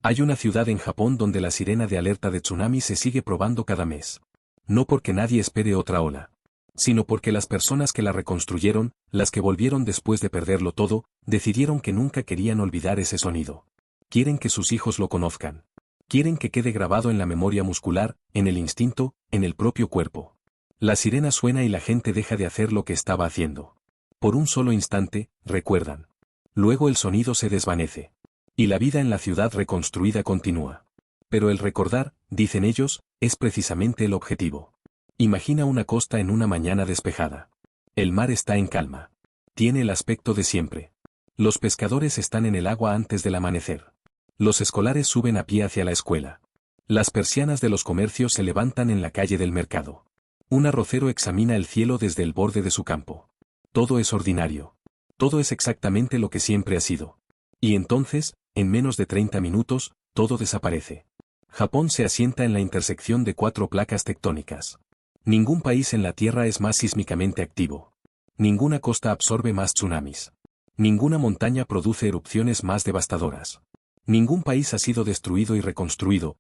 Hay una ciudad en Japón donde la sirena de alerta de tsunami se sigue probando cada mes. No porque nadie espere otra ola, sino porque las personas que la reconstruyeron, las que volvieron después de perderlo todo, decidieron que nunca querían olvidar ese sonido. Quieren que sus hijos lo conozcan. Quieren que quede grabado en la memoria muscular, en el instinto, en el propio cuerpo. La sirena suena y la gente deja de hacer lo que estaba haciendo. Por un solo instante, recuerdan. Luego el sonido se desvanece. Y la vida en la ciudad reconstruida continúa. Pero el recordar, dicen ellos, es precisamente el objetivo. Imagina una costa en una mañana despejada. El mar está en calma. Tiene el aspecto de siempre. Los pescadores están en el agua antes del amanecer. Los escolares suben a pie hacia la escuela. Las persianas de los comercios se levantan en la calle del mercado. Un arrocero examina el cielo desde el borde de su campo. Todo es ordinario. Todo es exactamente lo que siempre ha sido. Y entonces, en menos de 30 minutos, todo desaparece. Japón se asienta en la intersección de 4 placas tectónicas. Ningún país en la Tierra es más sísmicamente activo. Ninguna costa absorbe más tsunamis. Ninguna montaña produce erupciones más devastadoras. Ningún país ha sido destruido y reconstruido,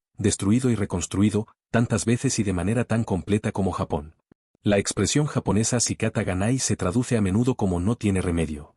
tantas veces y de manera tan completa como Japón. La expresión japonesa shikata ga nai se traduce a menudo como no tiene remedio.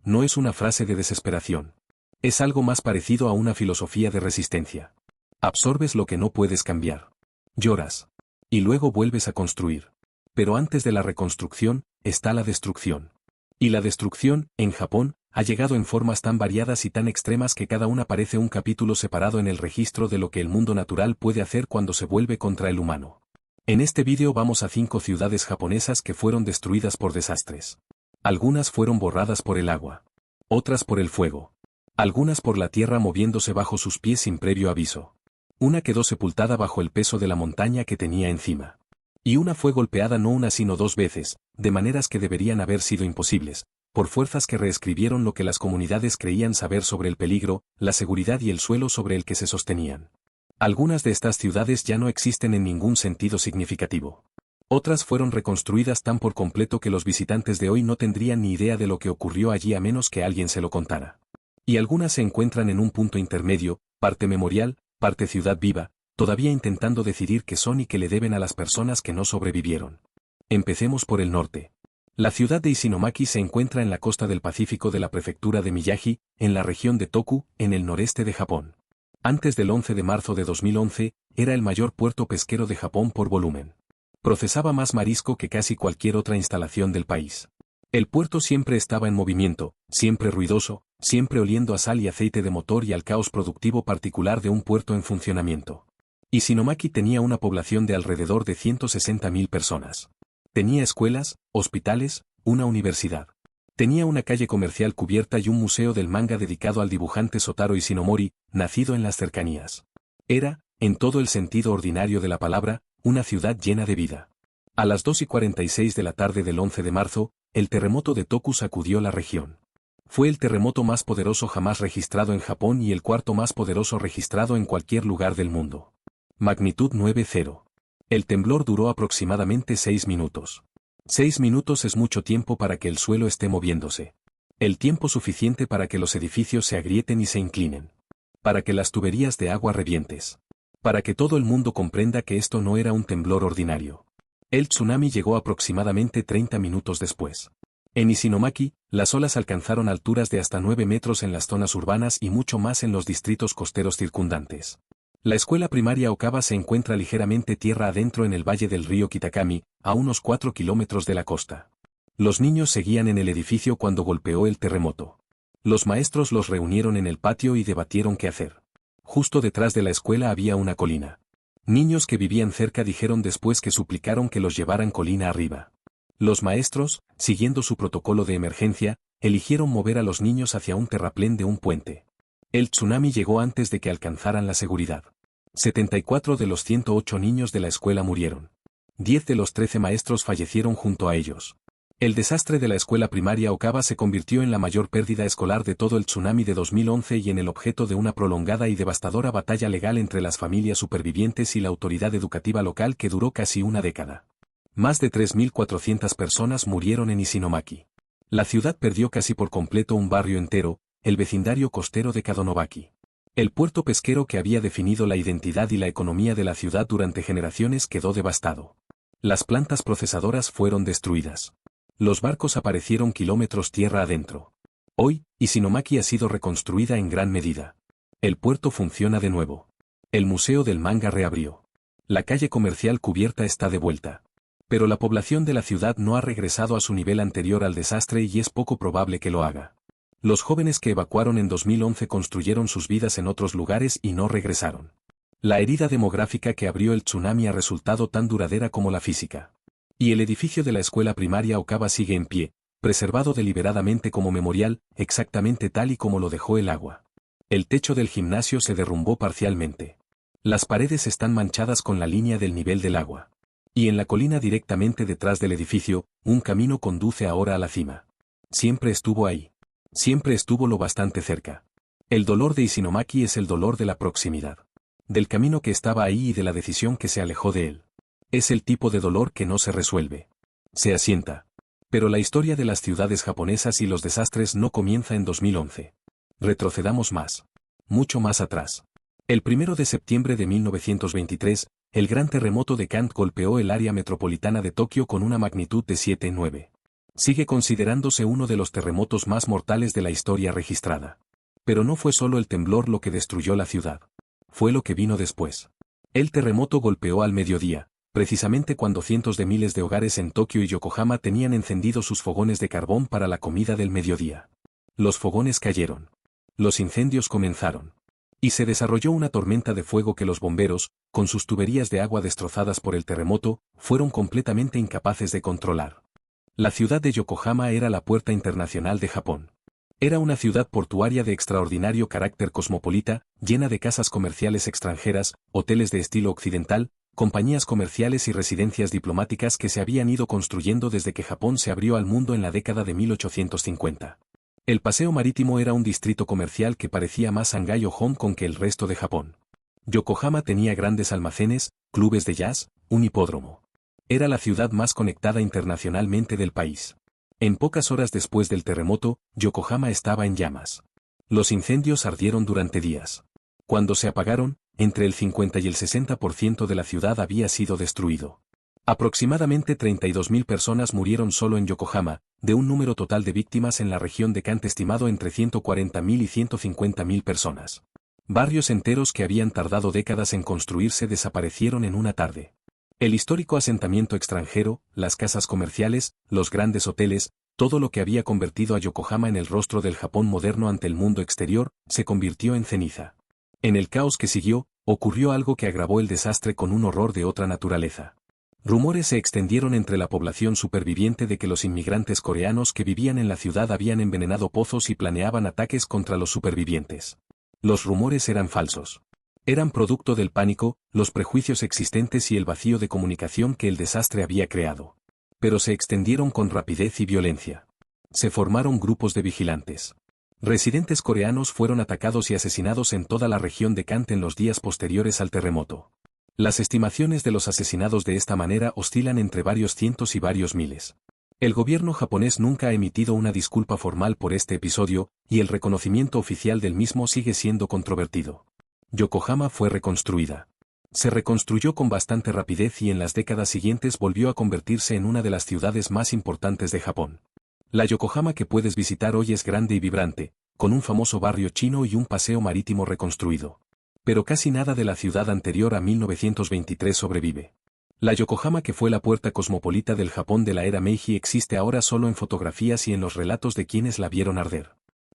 No es una frase de desesperación. Es algo más parecido a una filosofía de resistencia. Absorbes lo que no puedes cambiar. Lloras. Y luego vuelves a construir. Pero antes de la reconstrucción, está la destrucción. Y la destrucción, en Japón, ha llegado en formas tan variadas y tan extremas que cada una parece un capítulo separado en el registro de lo que el mundo natural puede hacer cuando se vuelve contra el humano. En este vídeo vamos a 5 ciudades japonesas que fueron destruidas por desastres. Algunas fueron borradas por el agua. Otras por el fuego. Algunas por la tierra moviéndose bajo sus pies sin previo aviso. Una quedó sepultada bajo el peso de la montaña que tenía encima. Y una fue golpeada no una sino 2 veces, de maneras que deberían haber sido imposibles, por fuerzas que reescribieron lo que las comunidades creían saber sobre el peligro, la seguridad y el suelo sobre el que se sostenían. Algunas de estas ciudades ya no existen en ningún sentido significativo. Otras fueron reconstruidas tan por completo que los visitantes de hoy no tendrían ni idea de lo que ocurrió allí a menos que alguien se lo contara. Y algunas se encuentran en un punto intermedio, parte memorial, parte ciudad viva, todavía intentando decidir qué son y qué le deben a las personas que no sobrevivieron. Empecemos por el norte. La ciudad de Isinomaki se encuentra en la costa del Pacífico de la prefectura de Miyagi, en la región de Toku, en el noreste de Japón. Antes del 11 de marzo de 2011, era el mayor puerto pesquero de Japón por volumen. Procesaba más marisco que casi cualquier otra instalación del país. El puerto siempre estaba en movimiento, siempre ruidoso, siempre oliendo a sal y aceite de motor y al caos productivo particular de un puerto en funcionamiento. Isinomaki tenía una población de alrededor de 160.000 personas. Tenía escuelas, hospitales, una universidad. Tenía una calle comercial cubierta y un museo del manga dedicado al dibujante Sotaro Ishinomori, nacido en las cercanías. Era, en todo el sentido ordinario de la palabra, una ciudad llena de vida. A las 2:46 de la tarde del 11 de marzo, el terremoto de Toku sacudió la región. Fue el terremoto más poderoso jamás registrado en Japón y el cuarto más poderoso registrado en cualquier lugar del mundo. Magnitud 9,0. El temblor duró aproximadamente 6 minutos. 6 minutos es mucho tiempo para que el suelo esté moviéndose. El tiempo suficiente para que los edificios se agrieten y se inclinen. Para que las tuberías de agua revientes. Para que todo el mundo comprenda que esto no era un temblor ordinario. El tsunami llegó aproximadamente 30 minutos después. En Isinomaki, las olas alcanzaron alturas de hasta 9 metros en las zonas urbanas y mucho más en los distritos costeros circundantes. La escuela primaria Okawa se encuentra ligeramente tierra adentro en el valle del río Kitakami, a unos 4 kilómetros de la costa. Los niños seguían en el edificio cuando golpeó el terremoto. Los maestros los reunieron en el patio y debatieron qué hacer. Justo detrás de la escuela había una colina. Niños que vivían cerca dijeron después que suplicaron que los llevaran colina arriba. Los maestros, siguiendo su protocolo de emergencia, eligieron mover a los niños hacia un terraplén de un puente. El tsunami llegó antes de que alcanzaran la seguridad. 74 de los 108 niños de la escuela murieron. 10 de los 13 maestros fallecieron junto a ellos. El desastre de la escuela primaria Okawa se convirtió en la mayor pérdida escolar de todo el tsunami de 2011 y en el objeto de una prolongada y devastadora batalla legal entre las familias supervivientes y la autoridad educativa local que duró casi una década. Más de 3.400 personas murieron en Isinomaki. La ciudad perdió casi por completo un barrio entero, el vecindario costero de Kadonobaki. El puerto pesquero que había definido la identidad y la economía de la ciudad durante generaciones quedó devastado. Las plantas procesadoras fueron destruidas. Los barcos aparecieron kilómetros tierra adentro. Hoy, Isinomaki ha sido reconstruida en gran medida. El puerto funciona de nuevo. El Museo del Manga reabrió. La calle comercial cubierta está de vuelta. Pero la población de la ciudad no ha regresado a su nivel anterior al desastre y es poco probable que lo haga. Los jóvenes que evacuaron en 2011 construyeron sus vidas en otros lugares y no regresaron. La herida demográfica que abrió el tsunami ha resultado tan duradera como la física. Y el edificio de la escuela primaria Okawa sigue en pie, preservado deliberadamente como memorial, exactamente tal y como lo dejó el agua. El techo del gimnasio se derrumbó parcialmente. Las paredes están manchadas con la línea del nivel del agua. Y en la colina directamente detrás del edificio, un camino conduce ahora a la cima. Siempre estuvo ahí. Siempre estuvo lo bastante cerca. El dolor de Isinomaki es el dolor de la proximidad. Del camino que estaba ahí y de la decisión que se alejó de él. Es el tipo de dolor que no se resuelve. Se asienta. Pero la historia de las ciudades japonesas y los desastres no comienza en 2011. Retrocedamos más. Mucho más atrás. El 1 de septiembre de 1923, el gran terremoto de Kanto golpeó el área metropolitana de Tokio con una magnitud de 7,9. Sigue considerándose uno de los terremotos más mortales de la historia registrada. Pero no fue solo el temblor lo que destruyó la ciudad. Fue lo que vino después. El terremoto golpeó al mediodía, precisamente cuando cientos de miles de hogares en Tokio y Yokohama tenían encendidos sus fogones de carbón para la comida del mediodía. Los fogones cayeron. Los incendios comenzaron. Y se desarrolló una tormenta de fuego que los bomberos, con sus tuberías de agua destrozadas por el terremoto, fueron completamente incapaces de controlar. La ciudad de Yokohama era la puerta internacional de Japón. Era una ciudad portuaria de extraordinario carácter cosmopolita, llena de casas comerciales extranjeras, hoteles de estilo occidental, compañías comerciales y residencias diplomáticas que se habían ido construyendo desde que Japón se abrió al mundo en la década de 1850. El paseo marítimo era un distrito comercial que parecía más Shanghái o Hong Kong que el resto de Japón. Yokohama tenía grandes almacenes, clubes de jazz, un hipódromo. Era la ciudad más conectada internacionalmente del país. En pocas horas después del terremoto, Yokohama estaba en llamas. Los incendios ardieron durante días. Cuando se apagaron, entre el 50 y el 60% de la ciudad había sido destruido. Aproximadamente 32.000 personas murieron solo en Yokohama, de un número total de víctimas en la región de Kanto estimado entre 140.000 y 150.000 personas. Barrios enteros que habían tardado décadas en construirse desaparecieron en una tarde. El histórico asentamiento extranjero, las casas comerciales, los grandes hoteles, todo lo que había convertido a Yokohama en el rostro del Japón moderno ante el mundo exterior, se convirtió en ceniza. En el caos que siguió, ocurrió algo que agravó el desastre con un horror de otra naturaleza. Rumores se extendieron entre la población superviviente de que los inmigrantes coreanos que vivían en la ciudad habían envenenado pozos y planeaban ataques contra los supervivientes. Los rumores eran falsos. Eran producto del pánico, los prejuicios existentes y el vacío de comunicación que el desastre había creado. Pero se extendieron con rapidez y violencia. Se formaron grupos de vigilantes. Residentes coreanos fueron atacados y asesinados en toda la región de Kanto en los días posteriores al terremoto. Las estimaciones de los asesinados de esta manera oscilan entre varios cientos y varios miles. El gobierno japonés nunca ha emitido una disculpa formal por este episodio, y el reconocimiento oficial del mismo sigue siendo controvertido. Yokohama fue reconstruida. Se reconstruyó con bastante rapidez y en las décadas siguientes volvió a convertirse en una de las ciudades más importantes de Japón. La Yokohama que puedes visitar hoy es grande y vibrante, con un famoso barrio chino y un paseo marítimo reconstruido. Pero casi nada de la ciudad anterior a 1923 sobrevive. La Yokohama que fue la puerta cosmopolita del Japón de la era Meiji existe ahora solo en fotografías y en los relatos de quienes la vieron arder.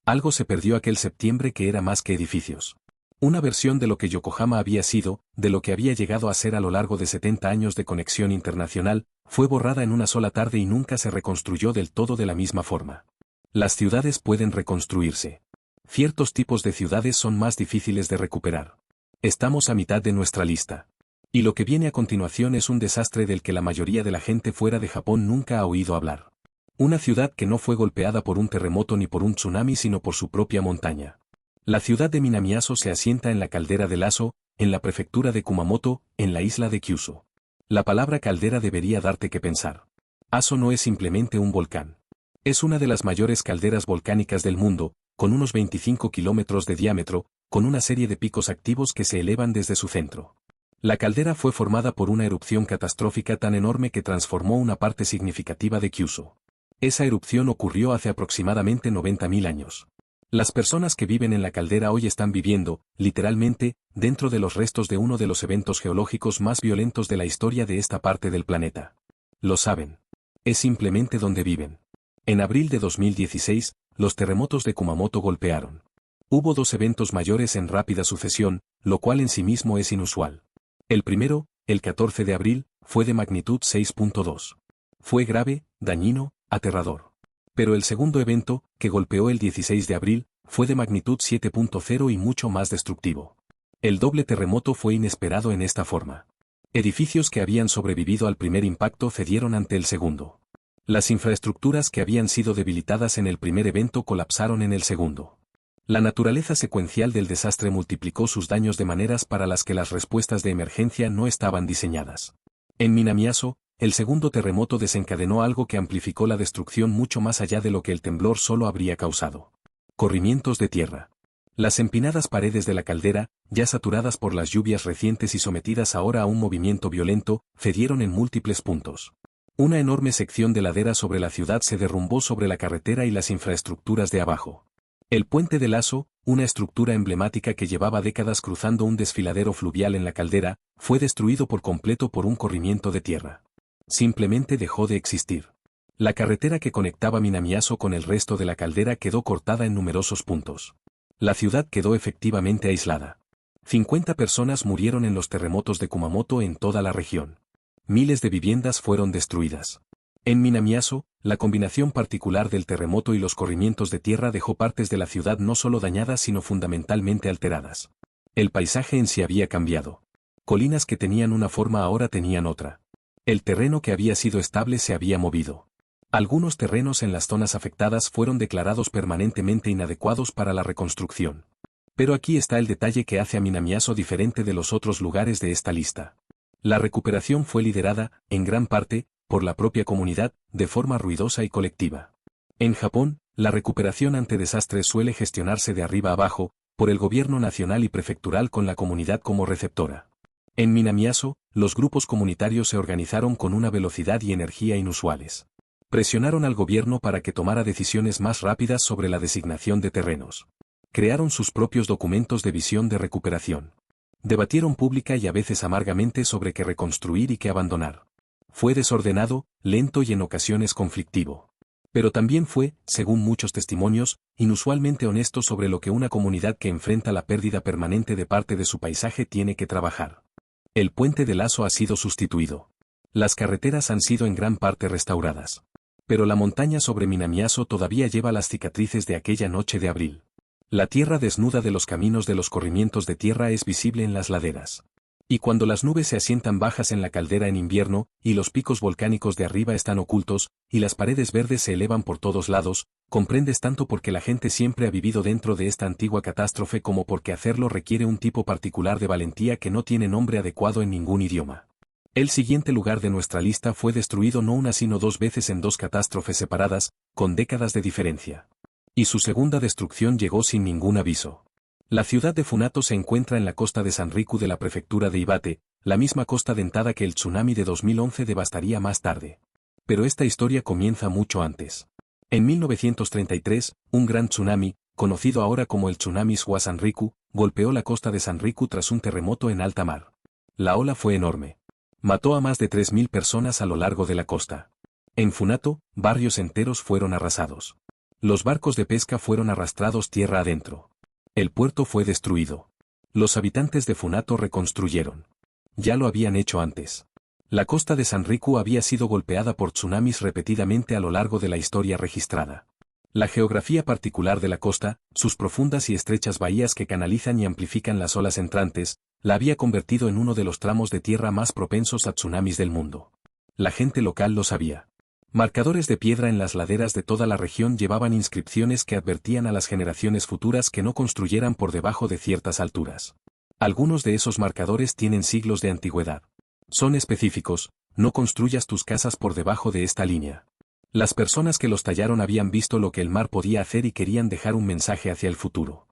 Algo se perdió aquel septiembre que era más que edificios. Una versión de lo que Yokohama había sido, de lo que había llegado a ser a lo largo de 70 años de conexión internacional, fue borrada en una sola tarde y nunca se reconstruyó del todo de la misma forma. Las ciudades pueden reconstruirse. Ciertos tipos de ciudades son más difíciles de recuperar. Estamos a mitad de nuestra lista. Y lo que viene a continuación es un desastre del que la mayoría de la gente fuera de Japón nunca ha oído hablar. Una ciudad que no fue golpeada por un terremoto ni por un tsunami sino por su propia montaña. La ciudad de Minamiaso se asienta en la caldera del Aso, en la prefectura de Kumamoto, en la isla de Kyushu. La palabra caldera debería darte que pensar. Aso no es simplemente un volcán. Es una de las mayores calderas volcánicas del mundo, con unos 25 kilómetros de diámetro, con una serie de picos activos que se elevan desde su centro. La caldera fue formada por una erupción catastrófica tan enorme que transformó una parte significativa de Kyushu. Esa erupción ocurrió hace aproximadamente 90.000 años. Las personas que viven en la caldera hoy están viviendo, literalmente, dentro de los restos de uno de los eventos geológicos más violentos de la historia de esta parte del planeta. Lo saben. Es simplemente donde viven. En abril de 2016, los terremotos de Kumamoto golpearon. Hubo dos eventos mayores en rápida sucesión, lo cual en sí mismo es inusual. El primero, el 14 de abril, fue de magnitud 6.2. Fue grave, dañino, aterrador. Pero el segundo evento, que golpeó el 16 de abril, fue de magnitud 7.0 y mucho más destructivo. El doble terremoto fue inesperado en esta forma. Edificios que habían sobrevivido al primer impacto cedieron ante el segundo. Las infraestructuras que habían sido debilitadas en el primer evento colapsaron en el segundo. La naturaleza secuencial del desastre multiplicó sus daños de maneras para las que las respuestas de emergencia no estaban diseñadas. En Minamiaso, el segundo terremoto desencadenó algo que amplificó la destrucción mucho más allá de lo que el temblor solo habría causado. Corrimientos de tierra. Las empinadas paredes de la caldera, ya saturadas por las lluvias recientes y sometidas ahora a un movimiento violento, cedieron en múltiples puntos. Una enorme sección de ladera sobre la ciudad se derrumbó sobre la carretera y las infraestructuras de abajo. El puente de Lazo, una estructura emblemática que llevaba décadas cruzando un desfiladero fluvial en la caldera, fue destruido por completo por un corrimiento de tierra. Simplemente dejó de existir. La carretera que conectaba Minamiaso con el resto de la caldera quedó cortada en numerosos puntos. La ciudad quedó efectivamente aislada. 50 personas murieron en los terremotos de Kumamoto en toda la región. Miles de viviendas fueron destruidas. En Minamiaso, la combinación particular del terremoto y los corrimientos de tierra dejó partes de la ciudad no solo dañadas sino fundamentalmente alteradas. El paisaje en sí había cambiado. Colinas que tenían una forma ahora tenían otra. El terreno que había sido estable se había movido. Algunos terrenos en las zonas afectadas fueron declarados permanentemente inadecuados para la reconstrucción. Pero aquí está el detalle que hace a Minamiaso diferente de los otros lugares de esta lista. La recuperación fue liderada, en gran parte, por la propia comunidad, de forma ruidosa y colectiva. En Japón, la recuperación ante desastres suele gestionarse de arriba abajo, por el gobierno nacional y prefectural con la comunidad como receptora. En Minamiaso, los grupos comunitarios se organizaron con una velocidad y energía inusuales. Presionaron al gobierno para que tomara decisiones más rápidas sobre la designación de terrenos. Crearon sus propios documentos de visión de recuperación. Debatieron pública y a veces amargamente sobre qué reconstruir y qué abandonar. Fue desordenado, lento y en ocasiones conflictivo. Pero también fue, según muchos testimonios, inusualmente honesto sobre lo que una comunidad que enfrenta la pérdida permanente de parte de su paisaje tiene que trabajar. El puente de Lazo ha sido sustituido. Las carreteras han sido en gran parte restauradas. Pero la montaña sobre Minamiaso todavía lleva las cicatrices de aquella noche de abril. La tierra desnuda de los caminos de los corrimientos de tierra es visible en las laderas. Y cuando las nubes se asientan bajas en la caldera en invierno, y los picos volcánicos de arriba están ocultos, y las paredes verdes se elevan por todos lados, comprendes tanto porque la gente siempre ha vivido dentro de esta antigua catástrofe como porque hacerlo requiere un tipo particular de valentía que no tiene nombre adecuado en ningún idioma. El siguiente lugar de nuestra lista fue destruido no una sino dos veces en dos catástrofes separadas, con décadas de diferencia. Y su segunda destrucción llegó sin ningún aviso. La ciudad de Funato se encuentra en la costa de Sanriku de la prefectura de Iwate, la misma costa dentada que el tsunami de 2011 devastaría más tarde. Pero esta historia comienza mucho antes. En 1933, un gran tsunami, conocido ahora como el tsunami Swa Sanriku, golpeó la costa de Sanriku tras un terremoto en alta mar. La ola fue enorme. Mató a más de 3.000 personas a lo largo de la costa. En Funato, barrios enteros fueron arrasados. Los barcos de pesca fueron arrastrados tierra adentro. El puerto fue destruido. Los habitantes de Funato reconstruyeron. Ya lo habían hecho antes. La costa de Sanriku había sido golpeada por tsunamis repetidamente a lo largo de la historia registrada. La geografía particular de la costa, sus profundas y estrechas bahías que canalizan y amplifican las olas entrantes, la había convertido en uno de los tramos de tierra más propensos a tsunamis del mundo. La gente local lo sabía. Marcadores de piedra en las laderas de toda la región llevaban inscripciones que advertían a las generaciones futuras que no construyeran por debajo de ciertas alturas. Algunos de esos marcadores tienen siglos de antigüedad. Son específicos: no construyas tus casas por debajo de esta línea. Las personas que los tallaron habían visto lo que el mar podía hacer y querían dejar un mensaje hacia el futuro.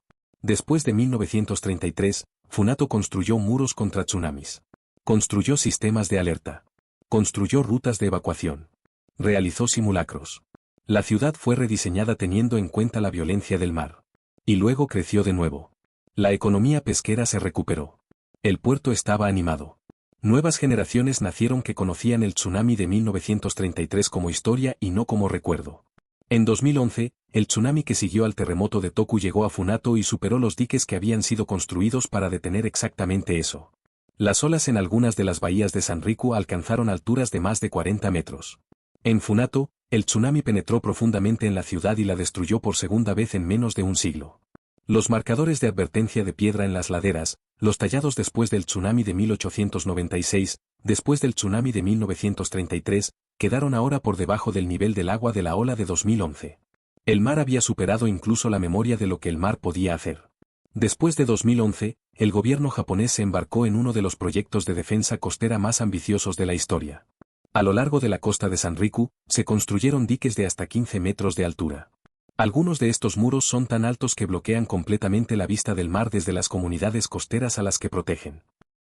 Después de 1933, Funato construyó muros contra tsunamis. Construyó sistemas de alerta. Construyó rutas de evacuación. Realizó simulacros. La ciudad fue rediseñada teniendo en cuenta la violencia del mar. Y luego creció de nuevo. La economía pesquera se recuperó. El puerto estaba animado. Nuevas generaciones nacieron que conocían el tsunami de 1933 como historia y no como recuerdo. En 2011, el tsunami que siguió al terremoto de Toku llegó a Funato y superó los diques que habían sido construidos para detener exactamente eso. Las olas en algunas de las bahías de Sanriku alcanzaron alturas de más de 40 metros. En Funato, el tsunami penetró profundamente en la ciudad y la destruyó por segunda vez en menos de un siglo. Los marcadores de advertencia de piedra en las laderas, los tallados después del tsunami de 1896, después del tsunami de 1933, quedaron ahora por debajo del nivel del agua de la ola de 2011. El mar había superado incluso la memoria de lo que el mar podía hacer. Después de 2011, el gobierno japonés se embarcó en uno de los proyectos de defensa costera más ambiciosos de la historia. A lo largo de la costa de Sanriku, se construyeron diques de hasta 15 metros de altura. Algunos de estos muros son tan altos que bloquean completamente la vista del mar desde las comunidades costeras a las que protegen.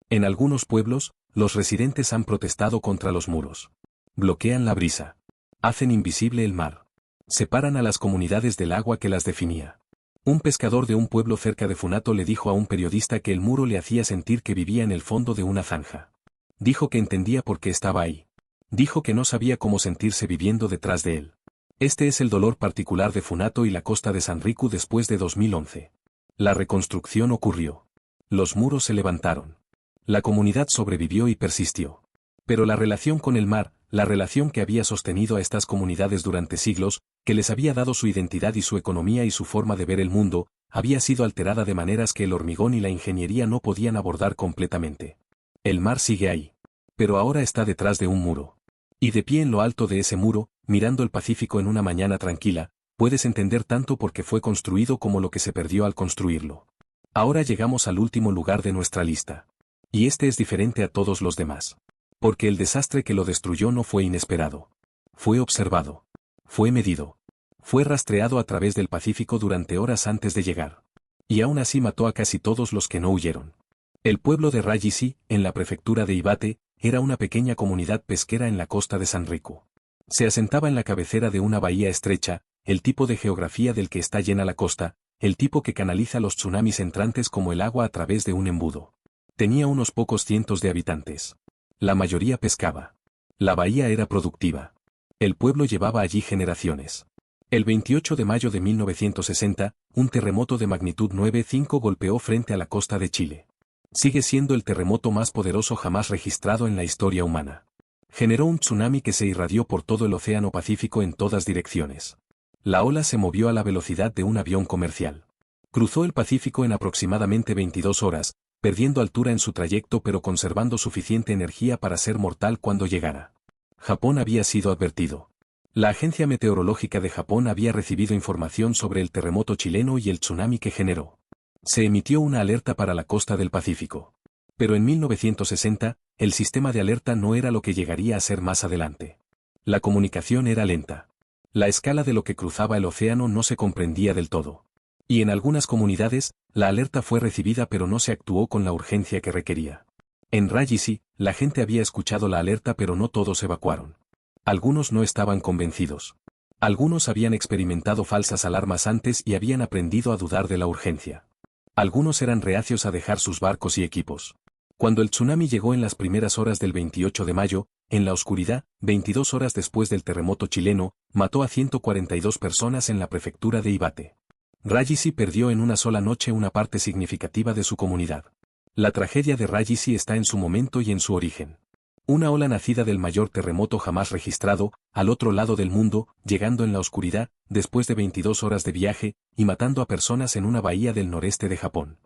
En algunos pueblos, los residentes han protestado contra los muros. Bloquean la brisa. Hacen invisible el mar. Separan a las comunidades del agua que las definía. Un pescador de un pueblo cerca de Funato le dijo a un periodista que el muro le hacía sentir que vivía en el fondo de una zanja. Dijo que entendía por qué estaba ahí. Dijo que no sabía cómo sentirse viviendo detrás de él. Este es el dolor particular de Funato y la costa de Sanriku después de 2011. La reconstrucción ocurrió. Los muros se levantaron. La comunidad sobrevivió y persistió. Pero la relación con el mar, la relación que había sostenido a estas comunidades durante siglos, que les había dado su identidad y su economía y su forma de ver el mundo, había sido alterada de maneras que el hormigón y la ingeniería no podían abordar completamente. El mar sigue ahí. Pero ahora está detrás de un muro. Y de pie en lo alto de ese muro, mirando el Pacífico en una mañana tranquila, puedes entender tanto por qué fue construido como lo que se perdió al construirlo. Ahora llegamos al último lugar de nuestra lista. Y este es diferente a todos los demás. Porque el desastre que lo destruyó no fue inesperado. Fue observado. Fue medido. Fue rastreado a través del Pacífico durante horas antes de llegar. Y aún así mató a casi todos los que no huyeron. El pueblo de Rajishi, en la prefectura de Iwate, era una pequeña comunidad pesquera en la costa de Sanriku. Se asentaba en la cabecera de una bahía estrecha, el tipo de geografía del que está llena la costa, el tipo que canaliza los tsunamis entrantes como el agua a través de un embudo. Tenía unos pocos cientos de habitantes. La mayoría pescaba. La bahía era productiva. El pueblo llevaba allí generaciones. El 28 de mayo de 1960, un terremoto de magnitud 9,5 golpeó frente a la costa de Chile. Sigue siendo el terremoto más poderoso jamás registrado en la historia humana. Generó un tsunami que se irradió por todo el Océano Pacífico en todas direcciones. La ola se movió a la velocidad de un avión comercial. Cruzó el Pacífico en aproximadamente 22 horas, perdiendo altura en su trayecto pero conservando suficiente energía para ser mortal cuando llegara. Japón había sido advertido. La Agencia Meteorológica de Japón había recibido información sobre el terremoto chileno y el tsunami que generó. Se emitió una alerta para la costa del Pacífico. Pero en 1960, el sistema de alerta no era lo que llegaría a ser más adelante. La comunicación era lenta. La escala de lo que cruzaba el océano no se comprendía del todo. Y en algunas comunidades, la alerta fue recibida pero no se actuó con la urgencia que requería. En Rajishi, la gente había escuchado la alerta pero no todos evacuaron. Algunos no estaban convencidos. Algunos habían experimentado falsas alarmas antes y habían aprendido a dudar de la urgencia. Algunos eran reacios a dejar sus barcos y equipos. Cuando el tsunami llegó en las primeras horas del 28 de mayo, en la oscuridad, 22 horas después del terremoto chileno, mató a 142 personas en la prefectura de Iwate. Rajishi perdió en una sola noche una parte significativa de su comunidad. La tragedia de Rajishi está en su momento y en su origen. Una ola nacida del mayor terremoto jamás registrado, al otro lado del mundo, llegando en la oscuridad, después de 22 horas de viaje, y matando a personas en una bahía del noreste de Japón.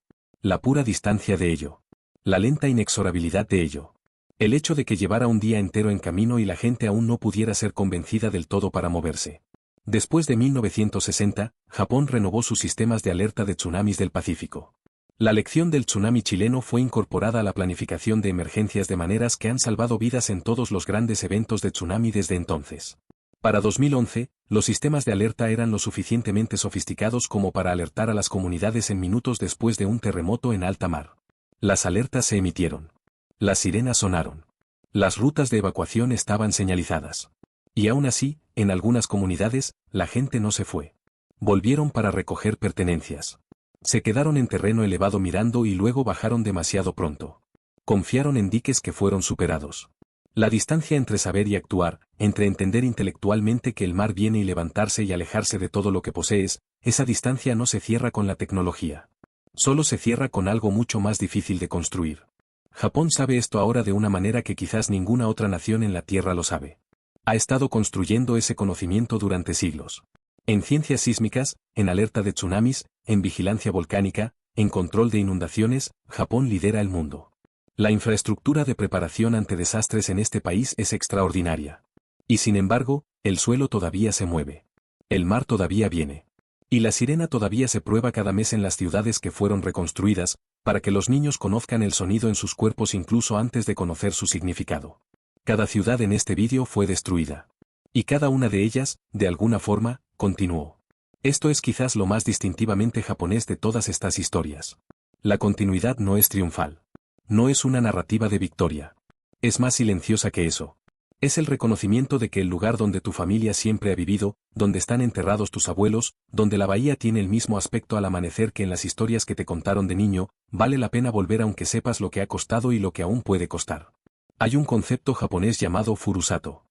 La pura distancia de ello. La lenta inexorabilidad de ello. El hecho de que llevara un día entero en camino y la gente aún no pudiera ser convencida del todo para moverse. Después de 1960, Japón renovó sus sistemas de alerta de tsunamis del Pacífico. La lección del tsunami chileno fue incorporada a la planificación de emergencias de maneras que han salvado vidas en todos los grandes eventos de tsunami desde entonces. Para 2011, los sistemas de alerta eran lo suficientemente sofisticados como para alertar a las comunidades en minutos después de un terremoto en alta mar. Las alertas se emitieron. Las sirenas sonaron. Las rutas de evacuación estaban señalizadas. Y aún así, en algunas comunidades, la gente no se fue. Volvieron para recoger pertenencias. Se quedaron en terreno elevado mirando y luego bajaron demasiado pronto. Confiaron en diques que fueron superados. La distancia entre saber y actuar, entre entender intelectualmente que el mar viene y levantarse y alejarse de todo lo que posees, esa distancia no se cierra con la tecnología. Solo se cierra con algo mucho más difícil de construir. Japón sabe esto ahora de una manera que quizás ninguna otra nación en la Tierra lo sabe. Ha estado construyendo ese conocimiento durante siglos. En ciencias sísmicas, en alerta de tsunamis, en vigilancia volcánica, en control de inundaciones, Japón lidera el mundo. La infraestructura de preparación ante desastres en este país es extraordinaria. Y sin embargo, el suelo todavía se mueve. El mar todavía viene. Y la sirena todavía se prueba cada mes en las ciudades que fueron reconstruidas, para que los niños conozcan el sonido en sus cuerpos incluso antes de conocer su significado. Cada ciudad en este vídeo fue destruida. Y cada una de ellas, de alguna forma, continuó. Esto es quizás lo más distintivamente japonés de todas estas historias. La continuidad no es triunfal. No es una narrativa de victoria. Es más silenciosa que eso. Es el reconocimiento de que el lugar donde tu familia siempre ha vivido, donde están enterrados tus abuelos, donde la bahía tiene el mismo aspecto al amanecer que en las historias que te contaron de niño, vale la pena volver aunque sepas lo que ha costado y lo que aún puede costar. Hay un concepto japonés llamado furusato.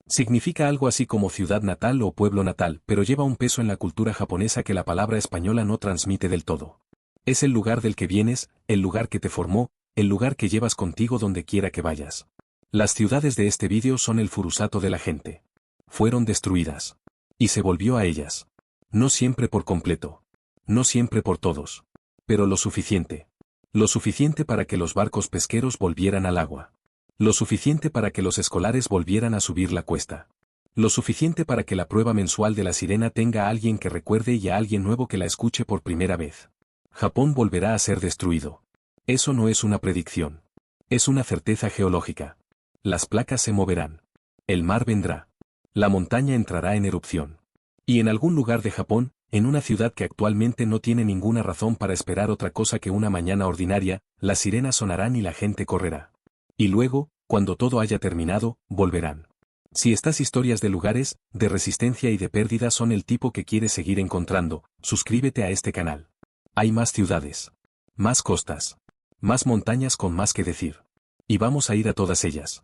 Significa algo así como ciudad natal o pueblo natal, pero lleva un peso en la cultura japonesa que la palabra española no transmite del todo. Es el lugar del que vienes, el lugar que te formó, el lugar que llevas contigo donde quiera que vayas. Las ciudades de este vídeo son el furusato de la gente. Fueron destruidas. Y se volvió a ellas. No siempre por completo. No siempre por todos. Pero lo suficiente. Lo suficiente para que los barcos pesqueros volvieran al agua. Lo suficiente para que los escolares volvieran a subir la cuesta. Lo suficiente para que la prueba mensual de la sirena tenga a alguien que recuerde y a alguien nuevo que la escuche por primera vez. Japón volverá a ser destruido. Eso no es una predicción. Es una certeza geológica. Las placas se moverán. El mar vendrá. La montaña entrará en erupción. Y en algún lugar de Japón, en una ciudad que actualmente no tiene ninguna razón para esperar otra cosa que una mañana ordinaria, las sirenas sonarán y la gente correrá. Y luego, cuando todo haya terminado, volverán. Si estas historias de lugares, de resistencia y de pérdida son el tipo que quieres seguir encontrando, suscríbete a este canal. Hay más ciudades. Más costas. Más montañas con más que decir. Y vamos a ir a todas ellas.